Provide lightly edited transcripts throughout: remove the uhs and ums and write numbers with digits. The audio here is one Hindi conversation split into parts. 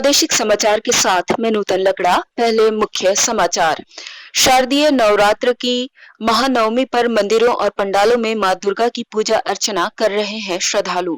प्रादेशिक समाचार के साथ मैं नूतन लकड़ा। पहले मुख्य समाचार। शारदीय नवरात्र की महानवमी पर मंदिरों और पंडालों में मां दुर्गा की पूजा अर्चना कर रहे हैं श्रद्धालु।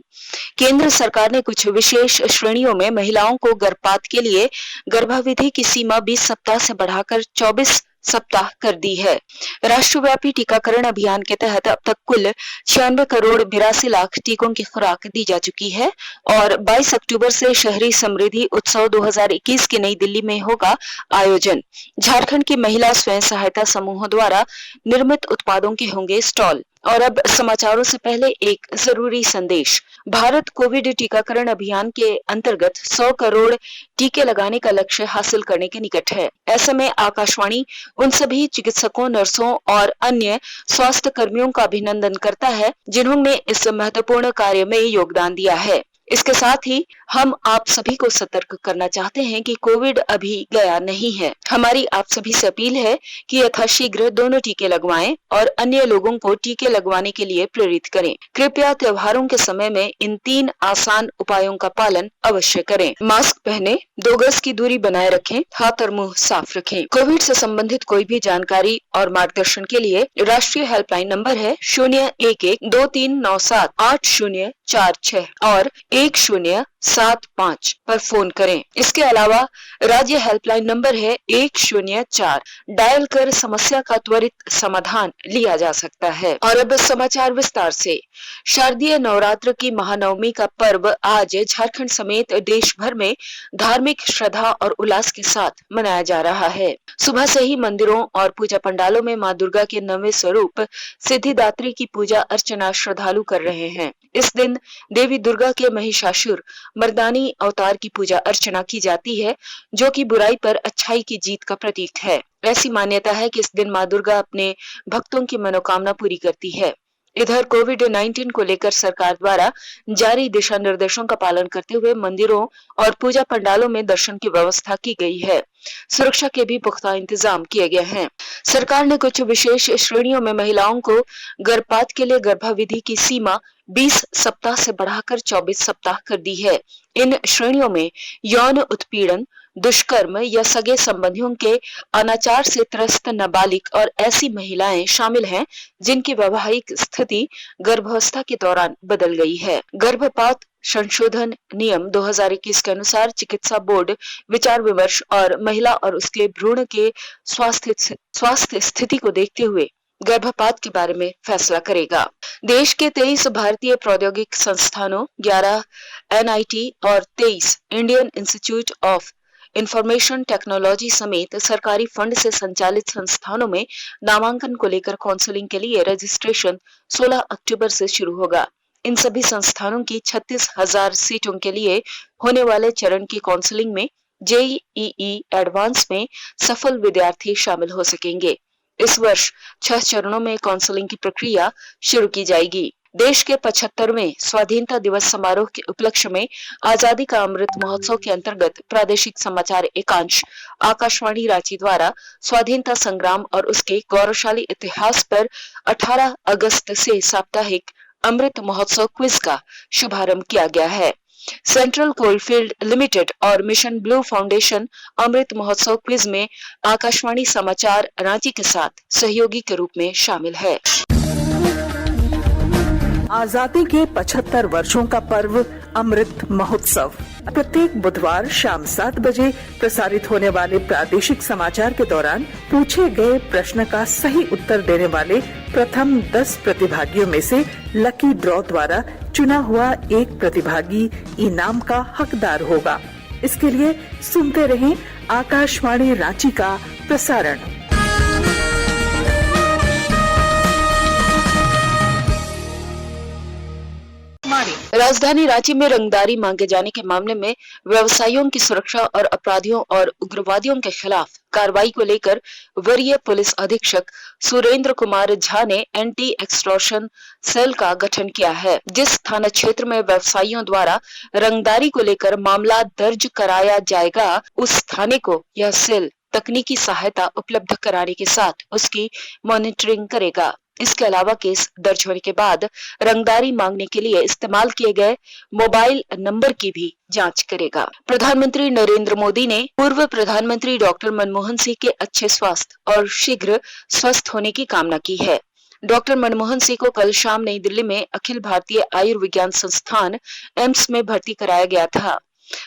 केंद्र सरकार ने कुछ विशेष श्रेणियों में महिलाओं को गर्भपात के लिए गर्भाविधि की सीमा 20 सप्ताह से बढ़ाकर 24 सप्ताह कर दी है। राष्ट्रव्यापी टीकाकरण अभियान के तहत अब तक कुल 96 करोड़ 82 लाख टीकों की खुराक दी जा चुकी है और 22 अक्टूबर से शहरी समृद्धि उत्सव 2021 के नई दिल्ली में होगा आयोजन। झारखंड की महिला स्वयं सहायता समूहों द्वारा निर्मित उत्पादों के होंगे स्टॉल। और अब समाचारों से पहले एक जरूरी संदेश। भारत कोविड टीकाकरण अभियान के अंतर्गत 100 करोड़ टीके लगाने का लक्ष्य हासिल करने के निकट है। ऐसे में आकाशवाणी उन सभी चिकित्सकों, नर्सों और अन्य स्वास्थ्य कर्मियों का अभिनंदन करता है जिन्होंने इस महत्वपूर्ण कार्य में योगदान दिया है। इसके साथ ही हम आप सभी को सतर्क करना चाहते हैं कि कोविड अभी गया नहीं है। हमारी आप सभी से अपील है कि यथाशीघ्र दोनों टीके लगवाएं और अन्य लोगों को टीके लगवाने के लिए प्रेरित करें। कृपया त्योहारों के समय में इन 3 आसान उपायों का पालन अवश्य करें। मास्क पहने, 2 गज की दूरी बनाए रखें, हाथ और मुंह साफ रखें। कोविड से संबंधित कोई भी जानकारी और मार्गदर्शन के लिए राष्ट्रीय हेल्पलाइन नंबर है 011-2397-8046 और 1075 पर फोन करें। इसके अलावा राज्य हेल्पलाइन नंबर है 104। डायल कर समस्या का त्वरित समाधान लिया जा सकता है। और अब समाचार विस्तार से। शारदीय नवरात्र की महानवमी का पर्व आज झारखंड समेत देश भर में धार्मिक श्रद्धा और उल्लास के साथ मनाया जा रहा है। सुबह से ही मंदिरों और पूजा पंडालों में मां दुर्गा के 9वें स्वरूप सिद्धिदात्री की पूजा अर्चना श्रद्धालु कर रहे हैं। इस दिन देवी दुर्गा के महिषासुर मर्दानी अवतार की पूजा अर्चना की जाती है, जो कि बुराई पर अच्छाई की जीत का प्रतीक है। ऐसी मान्यता है कि इस दिन मां दुर्गा अपने भक्तों की मनोकामना पूरी करती है। इधर कोविड-19 को लेकर सरकार द्वारा जारी दिशा निर्देशों का पालन करते हुए मंदिरों और पूजा पंडालों में दर्शन की व्यवस्था की गई है। सुरक्षा के भी पुख्ता इंतजाम किए गए हैं। सरकार ने कुछ विशेष श्रेणियों में महिलाओं को गर्भपात के लिए गर्भाविधि की सीमा 20 सप्ताह से बढ़ाकर 24 सप्ताह कर दी है। इन श्रेणियों में यौन उत्पीड़न, दुष्कर्म या सगे संबंधियों के अनाचार से त्रस्त नाबालिग और ऐसी महिलाएं शामिल हैं जिनकी वैवाहिक स्थिति गर्भावस्था के दौरान बदल गई है। गर्भपात संशोधन नियम 2021 के अनुसार चिकित्सा बोर्ड विचार विमर्श और महिला और उसके भ्रूण के स्वास्थ्य स्थिति को देखते हुए गर्भपात के बारे में फैसला करेगा। देश के 23 भारतीय प्रौद्योगिक संस्थानों, 11 NIT और 23 Indian institute of information technology समेत सरकारी फंड से संचालित संस्थानों में नामांकन को लेकर काउंसलिंग के लिए रजिस्ट्रेशन 16 अक्टूबर से शुरू होगा। इन सभी संस्थानों की 36,000 सीटों के लिए होने वाले चरण की काउंसलिंग में JEE एडवांस में सफल विद्यार्थी शामिल हो सकेंगे। इस वर्ष 6 चरणों में काउंसलिंग की प्रक्रिया शुरू की जाएगी। देश के 75वें स्वाधीनता दिवस समारोह के उपलक्ष्य में आजादी का अमृत महोत्सव के अंतर्गत प्रादेशिक समाचार एकांश आकाशवाणी रांची द्वारा स्वाधीनता संग्राम और उसके गौरवशाली इतिहास पर 18 अगस्त से साप्ताहिक अमृत महोत्सव क्विज का शुभारंभ किया गया है। सेंट्रल कोलफील्ड लिमिटेड और mission blue foundation Amrit Mahotsav quiz में आकाशवाणी समाचार रांची के साथ सहयोगी के रूप में शामिल है। आजादी के 75 वर्षों का पर्व अमृत महोत्सव प्रत्येक बुधवार शाम 7 बजे प्रसारित होने वाले प्रादेशिक समाचार के दौरान पूछे गए प्रश्न का सही उत्तर देने वाले प्रथम 10 प्रतिभागियों में से लकी ड्रॉ द्वारा चुना हुआ एक प्रतिभागी इनाम का हकदार होगा। इसके लिए सुनते रहें आकाशवाणी रांची का प्रसारण। राजधानी रांची में रंगदारी मांगे जाने के मामले में व्यवसायियों की सुरक्षा और अपराधियों और उग्रवादियों के खिलाफ कार्रवाई को लेकर वरीय पुलिस अधीक्षक सुरेंद्र कुमार झा ने एंटी एक्सटॉर्शन सेल का गठन किया है। जिस थाना क्षेत्र में व्यवसायियों द्वारा रंगदारी को लेकर मामला दर्ज कराया जाएगा, उस थाने को यह सेल तकनीकी सहायता उपलब्ध कराने के साथ उसकी मॉनिटरिंग करेगा। इसके अलावा केस दर्ज होने के बाद रंगदारी मांगने के लिए इस्तेमाल किए गए मोबाइल नंबर की भी जांच करेगा। प्रधानमंत्री नरेंद्र मोदी ने पूर्व प्रधानमंत्री डॉक्टर मनमोहन सिंह के अच्छे स्वास्थ्य और शीघ्र स्वस्थ होने की कामना की है। डॉक्टर मनमोहन सिंह को कल शाम नई दिल्ली में अखिल भारतीय आयुर्विज्ञान संस्थान एम्स में भर्ती कराया गया था।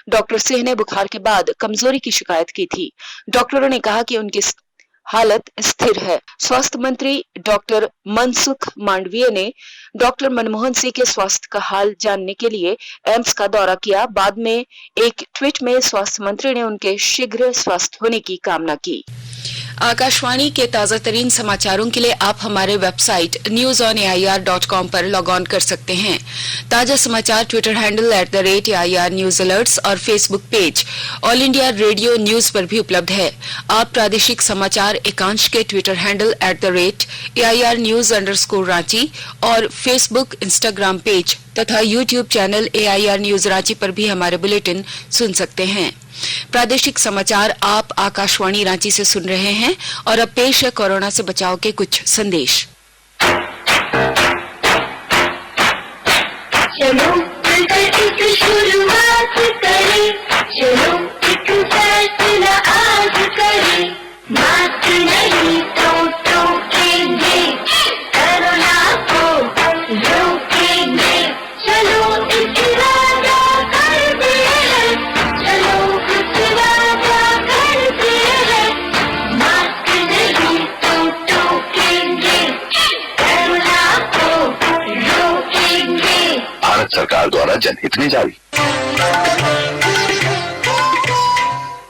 डॉक्टर सिंह ने बुखार के बाद कमजोरी की शिकायत की थी। डॉक्टरों ने कहा कि उनकी हालत स्थिर है। स्वास्थ्य मंत्री डॉक्टर मनसुख मांडविया ने डॉक्टर मनमोहन सिंह के स्वास्थ्य का हाल जानने के लिए एम्स का दौरा किया। बाद में एक ट्वीट में स्वास्थ्य मंत्री ने उनके शीघ्र स्वस्थ होने की कामना की। आकाशवाणी के ताजा तरीन समाचारों के लिए आप हमारे वेबसाइट newsonair.com पर लॉग ऑन कर सकते हैं। ताजा समाचार Twitter handle @AIR news alerts और Facebook page all India radio news पर भी उपलब्ध है। आप प्रादेशिक समाचार एकांश के ट्विटर हैंडल @AIR न्यूज _ और फेसबुक, इंस्टाग्राम पेज तथा YouTube channel AIR news Ranchi पर भी हमारे बुलेटिन सुन सकते हैं। प्रादेशिक समाचार आप आकाशवाणी रांची से सुन रहे हैं और अब पेश है कोरोना से बचाव के कुछ संदेश। चलो मिलकर एक शुरुआत करें, चलो एक फैसला आज करें, मास्क नहीं तो टोकेंगे, कोरोना को रोकेंगे, चलो एक वादा करते हैं, चलो कुछ वादा करते हैं, मास्क नहीं तो टोकेंगे, कोरोना को रोकेंगे। भारत सरकार द्वारा जनहित में जारी।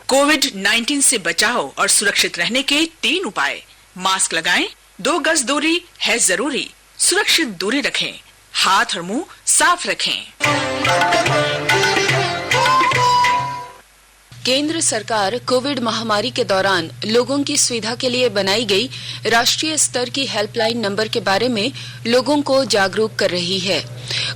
कोविड-19 से बचाव और सुरक्षित रहने के 3 उपाय। मास्क लगाएं, 2 गज दूरी है जरूरी, सुरक्षित दूरी रखें, हाथ और मुंह साफ रखें। केंद्र सरकार कोविड महामारी के दौरान लोगों की सुविधा के लिए बनाई गई राष्ट्रीय स्तर की हेल्पलाइन नंबर के बारे में लोगों को जागरूक कर रही है।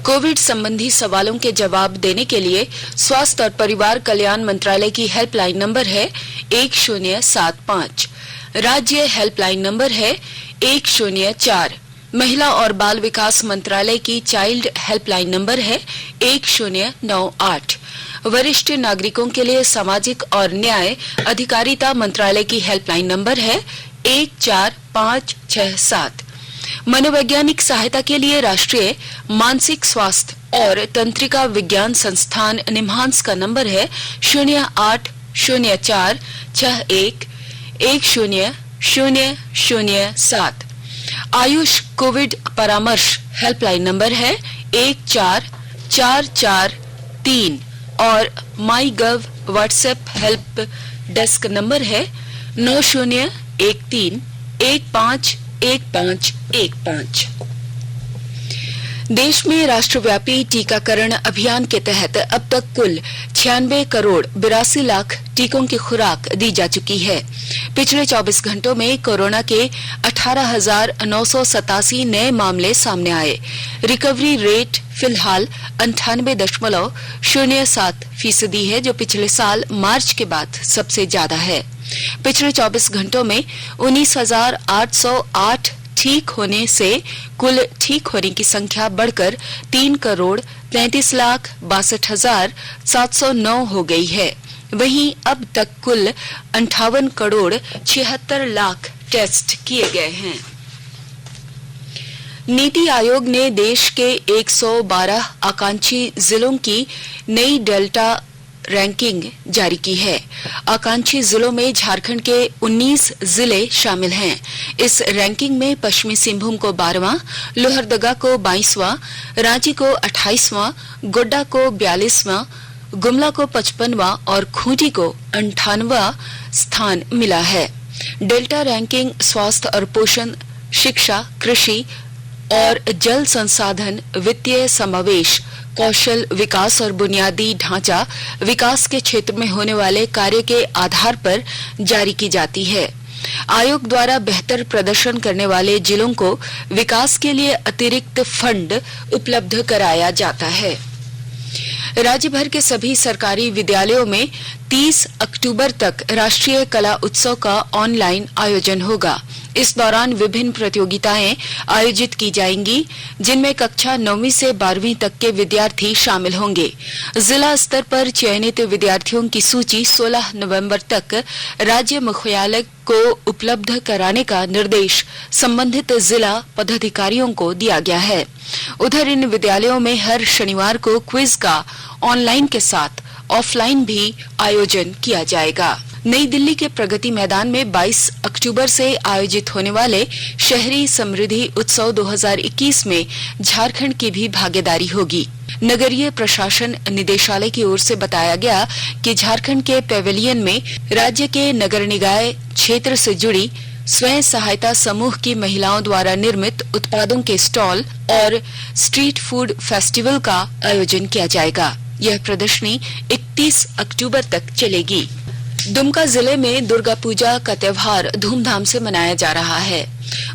कोविड संबंधी सवालों के जवाब देने के लिए स्वास्थ्य और परिवार कल्याण मंत्रालय की हेल्पलाइन नंबर है 1075। राज्य हेल्पलाइन नंबर है 104। महिला और बाल विकास मंत्रालय की चाइल्ड हेल्पलाइन नंबर है 1098। वरिष्ठ नागरिकों के लिए सामाजिक और न्याय अधिकारिता मंत्रालय की हेल्पलाइन नंबर है 14567। मनोवैज्ञानिक सहायता के लिए राष्ट्रीय मानसिक स्वास्थ्य और तंत्रिका विज्ञान संस्थान निम्हांस का नंबर है 0804611007। आयुष कोविड परामर्श हेल्पलाइन नंबर है 14443 और माई गव व्हाट्सएप हेल्प डेस्क नंबर है 9013151515। देश में राष्ट्रव्यापी टीकाकरण अभियान के तहत अब तक कुल 96,82,00,000 टीकों की खुराक दी जा चुकी है। पिछले 24 घंटों में कोरोना के 18,987 नए मामले सामने आए। रिकवरी रेट फिलहाल 98.07% है, जो पिछले साल मार्च के बाद सबसे ज्यादा है। पिछले 24 घंटों में 19,808 ठीक होने से कुल ठीक होने की संख्या बढ़कर 3,33,62,709 हो गई है। वहीं अब तक कुल 58,76,00,000 टेस्ट किए गए हैं। नीति आयोग ने देश के 112 आकांक्षी जिलों की नई डेल्टा रैंकिंग जारी की है। आकांक्षी जिलों में झारखंड के 19 जिले शामिल हैं। इस रैंकिंग में पश्चिमी सिंहभूम को 12वां, लोहरदगा को 22वां, रांची को 28वां, गोड्डा को 42वां, गुमला को 55वां और खूंटी को 58वां स्थान मिला है। डेल्टा रैंकिंग स्वास्थ्य और पोषण, शिक्षा, कृषि और जल संसाधन, वित्तीय समावेश, कौशल विकास और बुनियादी ढांचा विकास के क्षेत्र में होने वाले कार्य के आधार पर जारी की जाती है। आयोग द्वारा बेहतर प्रदर्शन करने वाले जिलों को विकास के लिए अतिरिक्त फंड उपलब्ध कराया जाता है। राज्य भर के सभी सरकारी विद्यालयों में 30 अक्टूबर तक राष्ट्रीय कला उत्सव का ऑनलाइन आयोजन होगा। इस दौरान विभिन्न प्रतियोगिताएं आयोजित की जाएंगी, जिनमें कक्षा 9वीं से 12वीं तक के विद्यार्थी शामिल होंगे। जिला स्तर पर चयनित विद्यार्थियों की सूची 16 नवंबर तक राज्य मुख्यालय को उपलब्ध कराने का निर्देश संबंधित जिला पदाधिकारियों को दिया गया है। उधर इन विद्यालयों में हर शनिवार को क्विज का ऑनलाइन के साथ ऑफलाइन भी आयोजन किया जाएगा। नई दिल्ली के प्रगति मैदान में 22 अक्टूबर से आयोजित होने वाले शहरी समृद्धि उत्सव 2021 में झारखंड की भी भागीदारी होगी। नगरीय प्रशासन निदेशालय की ओर से बताया गया कि झारखंड के पेविलियन में राज्य के नगर निकाय क्षेत्र से जुड़ी स्वयं सहायता समूह की महिलाओं द्वारा निर्मित उत्पादों के स्टॉल और स्ट्रीट फूड फेस्टिवल का आयोजन किया जाएगा। यह प्रदर्शनी 31 अक्टूबर तक चलेगी। दुमका जिले में दुर्गा पूजा का त्योहार धूमधाम से मनाया जा रहा है।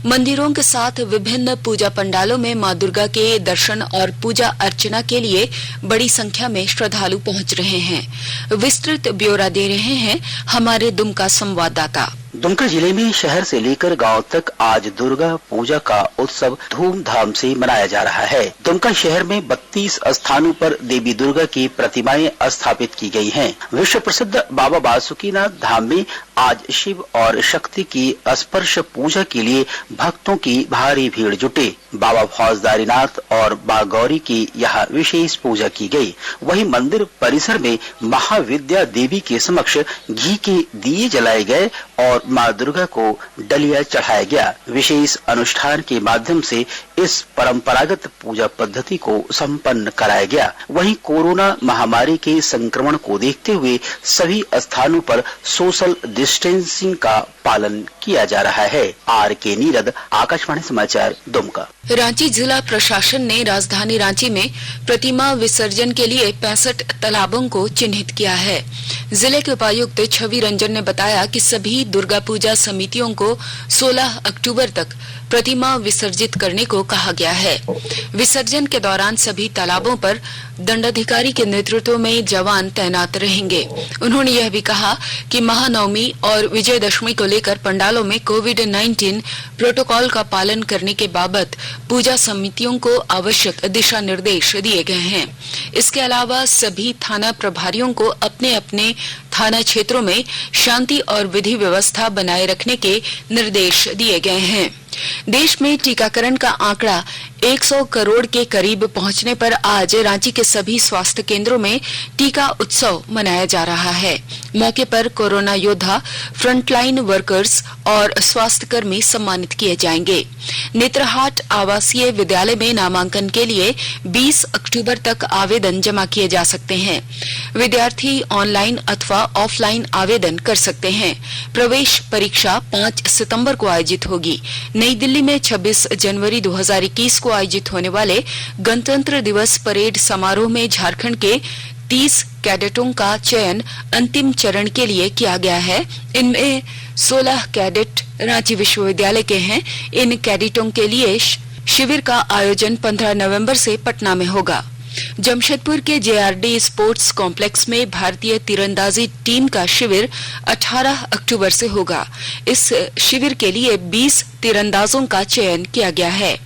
मंदिरों के साथ विभिन्न पूजा पंडालों में मां दुर्गा के दर्शन और पूजा अर्चना के लिए बड़ी संख्या में श्रद्धालु पहुंच रहे हैं। विस्तृत ब्यौरा दे रहे हैं हमारे दुमका संवाददाता। दुमका जिले में शहर से लेकर गांव तक आज दुर्गा पूजा का उत्सव धूमधाम से मनाया जा रहा है। दुमका शहर में 32 स्थानों पर देवी दुर्गा की प्रतिमाएं स्थापित की गई हैं। विश्व प्रसिद्ध बाबा बासुकीनाथ धाम में आज शिव और शक्ति की स्पर्श पूजा के लिए भक्तों की भारी भीड़ जुटे। बाबा फौजदारीनाथ और मां गौरी की यहाँ विशेष पूजा की गई। वहीं मंदिर परिसर में महाविद्या देवी के समक्ष घी के दिए जलाए गए और मां दुर्गा को डलिया चढ़ाया गया। विशेष अनुष्ठान के माध्यम से इस परंपरागत पूजा पद्धति को संपन्न कराया गया। वहीं कोरोना महामारी के संक्रमण को देखते हुए सभी स्थानों पर सोशल डिस्टेंसिंग का पालन किया जा रहा है। RK नीरद, आकाशवाणी समाचार, दुमका। रांची जिला प्रशासन ने राजधानी रांची में प्रतिमा विसर्जन के लिए 65 तालाबों को चिन्हित किया है। जिले के उपायुक्त छवि रंजन ने बताया कि सभी दुर्गा पूजा समितियों को 16 अक्टूबर तक प्रतिमा विसर्जित करने को कहा गया है। विसर्जन के दौरान सभी तालाबों पर दंडाधिकारी के नेतृत्व में जवान तैनात रहेंगे। उन्होंने यह भी कहा कि महानवमी और विजयदशमी को लेकर पंडालों में कोविड-19 प्रोटोकॉल का पालन करने के बाबत पूजा समितियों को आवश्यक दिशा निर्देश दिए गए हैं। इसके अलावा सभी थाना प्रभारियों को अपने अपने थाना क्षेत्रों में शांति और विधि व्यवस्था बनाए रखने के निर्देश दिए गए हैं। देश में टीकाकरण का आंकड़ा 100 करोड़ के करीब पहुंचने पर आज रांची के सभी स्वास्थ्य केंद्रों में टीका उत्सव मनाया जा रहा है। मौके पर कोरोना योद्धा, फ्रंटलाइन वर्कर्स और स्वास्थ्य कर्मी सम्मानित किए जाएंगे। नेत्रहाट आवासीय विद्यालय में नामांकन के लिए 20 अक्टूबर तक आवेदन जमा किए जा सकते हैं। विद्यार्थी ऑनलाइन अथवा ऑफलाइन आवेदन कर सकते हैं। प्रवेश परीक्षा 5 सितंबर को आयोजित होगी। नई दिल्ली में 26 जनवरी 2021 को आयोजित होने वाले गणतंत्र दिवस परेड समारोह में झारखंड के 30 कैडेटों का चयन अंतिम चरण के लिए किया गया है। इनमें 16 कैडेट रांची विश्वविद्यालय के हैं। इन कैडेटों के लिए शिविर का आयोजन 15 नवंबर से पटना में होगा। जमशेदपुर के JRD स्पोर्ट्स कॉम्प्लेक्स में भारतीय तीरंदाजी टीम का शिविर 18 अक्टूबर से होगा। इस शिविर के लिए 20 तीरंदाजों का चयन किया गया है।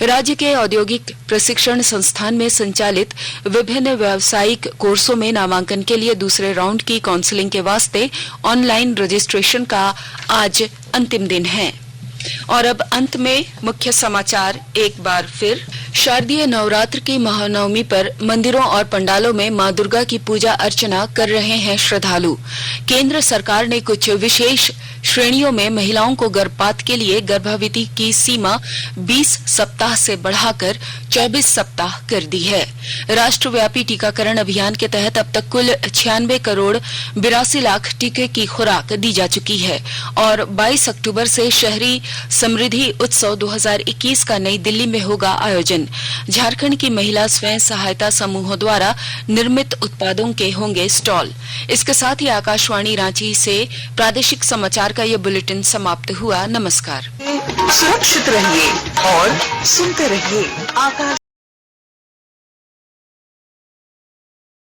राज्य के औद्योगिक प्रशिक्षण संस्थान में संचालित विभिन्न व्यावसायिक कोर्सों में नामांकन के लिए दूसरे राउंड की काउंसलिंग के वास्ते ऑनलाइन रजिस्ट्रेशन का आज अंतिम दिन है। और अब अंत में मुख्य समाचार एक बार फिर। शारदीय नवरात्र की महानवमी पर मंदिरों और पंडालों में मां दुर्गा की पूजा अर्चना कर रहे हैं श्रद्धालु। केंद्र सरकार ने कुछ विशेष श्रेणियों में महिलाओं को गर्भपात के लिए गर्भावधि की सीमा 20 सप्ताह से बढ़ाकर 24 सप्ताह कर दी है। राष्ट्रव्यापी टीकाकरण अभियान के तहत अब तक कुल 96 करोड़ 82 लाख टीके की खुराक दी जा चुकी है और 22 अक्टूबर से शहरी समृद्धि उत्सव 2021 का नई दिल्ली में होगा आयोजन। झारखंड की महिला स्वयं सहायता समूहों द्वारा निर्मित उत्पादों के होंगे स्टॉल। इसके साथ ही आकाशवाणी रांची से प्रादेशिक समाचार का यह बुलेटिन समाप्त हुआ। नमस्कार। सुरक्षित रहिए और सुनते रहिए आकाश